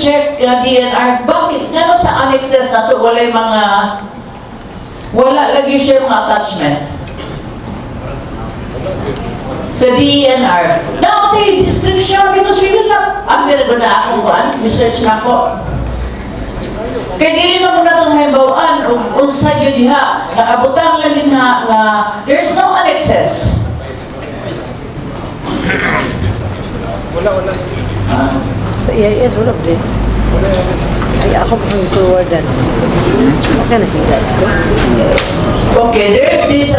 check DNR, bakit nga sa annexes na to wala lagi siya mga attachment sa DNR. Now, okay, description, because we will not, I'm gonna akong research na ko. Kaya dili na muna itong may bawaan, unsa yun diha, nakabutang lang din nga, there's no annexes. Wala. Sa EIS, wala din. Ay, ako pang forwardan. Okay na sila. Okay, there's this,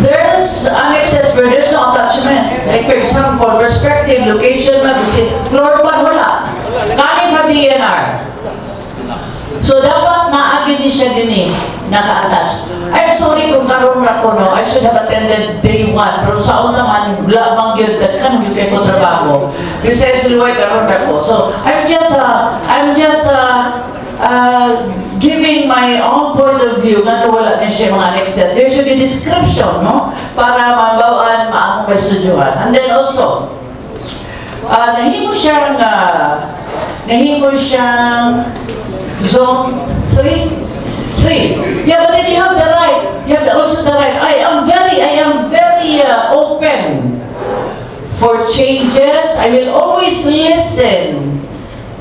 there's annexes where there's no attachment. Like for example, perspective, location, floor plan, wala. Coming from DNR. So, dapat naagin din siya din naka-attach. I'm sorry kung karoon na ko, no? I should have attended day 1. Pero saan naman, lamang yun, kan yung kayo ko trabaho. Precisely why karoon na ko. So, I'm just giving my own point of view na wala na siya mga annexes. There should be description, no? Para mabawaan, maamong estudyuhan. And then also, nahimo siyang Zone 3. Yeah, but then you have the right. You have also the right. I am very open for changes. I will always listen.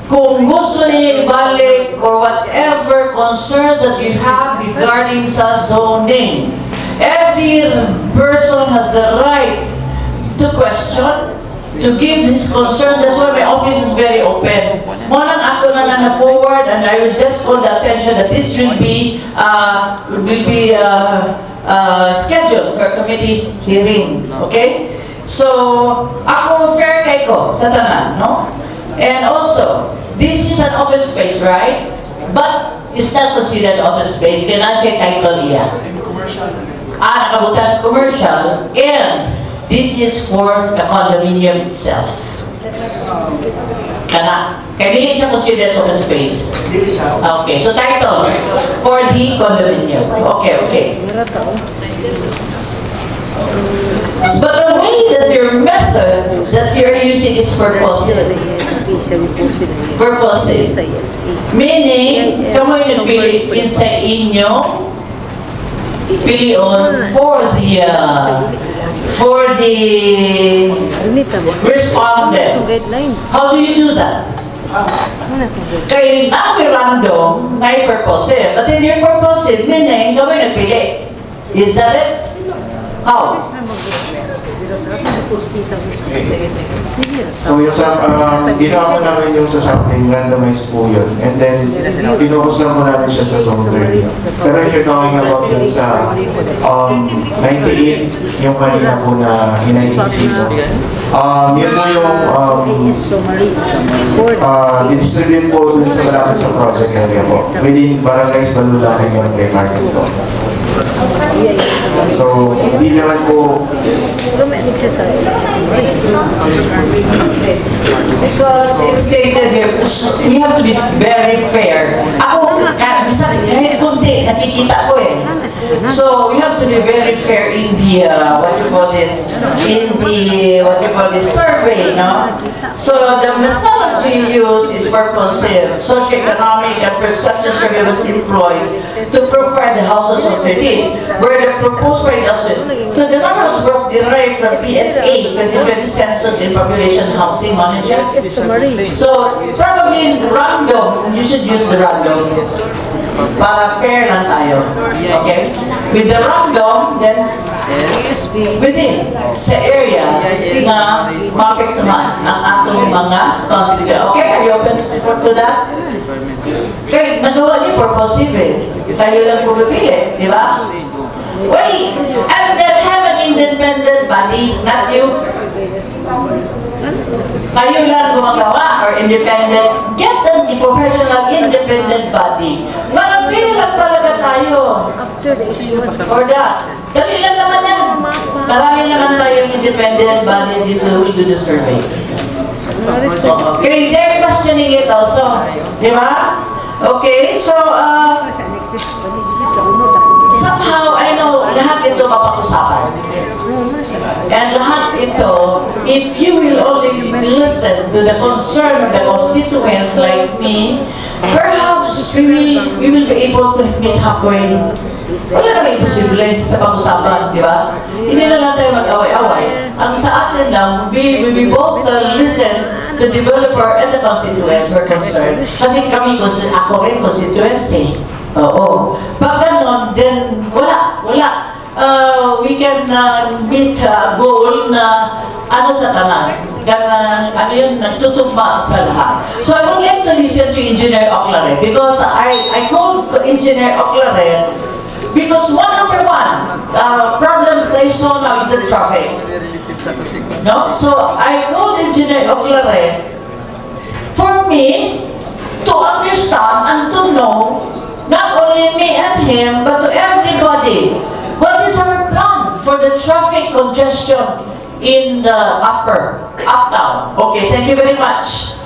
Kung gusto niyo ibalik or whatever concerns that you have regarding sa zoning. Every person has the right to question, to give his concern. That's why my office is very open. Monang ako na forward, and I will just call the attention that this will be scheduled for committee hearing. Okay? So, ako fair kay ko sa tanan, no? And also, this is an open space, right? But it's not considered open space. Kaya siya title niya. Nakabutan commercial, and this is for the condominium itself. Kaya hindi siya considered open space. Okay, so title, for the condominium. Okay. But the way that your method that you're using is purposive. Purposive. Meaning, kamoy nagpili sa inyo, pilion for the respondents. How do you do that? Kaya na random, na purposive. But then you're purposive, meaning kami nagpili. Is that it? How? So yung ginawa ko namin yung sa sampling, randomized po yun. And then, pinocus lang po namin siya sa zone 30. Pero if you're talking about dun sa 98, yung kanina po na hinaisip ko, yun po yung didistribute po dun sa malapit sa project area po. Within Barangays Balulacan yung requirement po. So, hindi naman po because it's stated here, we have to be very fair. Ako, kahit kunti, nakikita ko eh. So, we have to be very fair in the, survey, no? So, the methodology used is purposive. Socioeconomic and perception survey was employed to provide the houses of 13, where the proposed rate also. So, the number was derived from PSA, 2020 Census in Population Housing Manager. So, probably random, you should use the random. Para fair lang tayo. Okay? With the random, then within sa area na mapektuhan ng atong mga constituent. Okay? Are you open to that? Okay, nagawa niyo purposive eh. Tayo lang pumipili, di ba? Wait! And then have an independent body, not you. Kayo lang gumagawa or independent. Get a professional independent body. Feel lang talaga tayo. Or that. Dali lang naman yan. Marami naman tayong independent body dito will do the survey. Okay, they're questioning it also. Di ba? Okay, so, sa somehow, I know, lahat ito mapag-usapan. And lahat ito, if you will only listen to the concerns of the constituents like me, perhaps we will be able to meet halfway. Wala naman imposible sa pag-usapan, di ba? Hindi na lang tayo mag-away-away. Ang sa atin lang, we both listen to the developer and the constituents who are concerned. Kasi kami, ako rin constituency. Oo. Pag ganon, then wala. We can meet a goal na ano sa tanan. Ano yun, nagtutugma sa lahat. So I would like to listen to Engineer Oclaren because I called Engineer Oclaren because number one problem I saw now is the traffic. No? So I called Engineer Oclaren for me to understand and to know not only me and him but to everybody what is our plan for the traffic congestion in the uptown. Okay, thank you very much.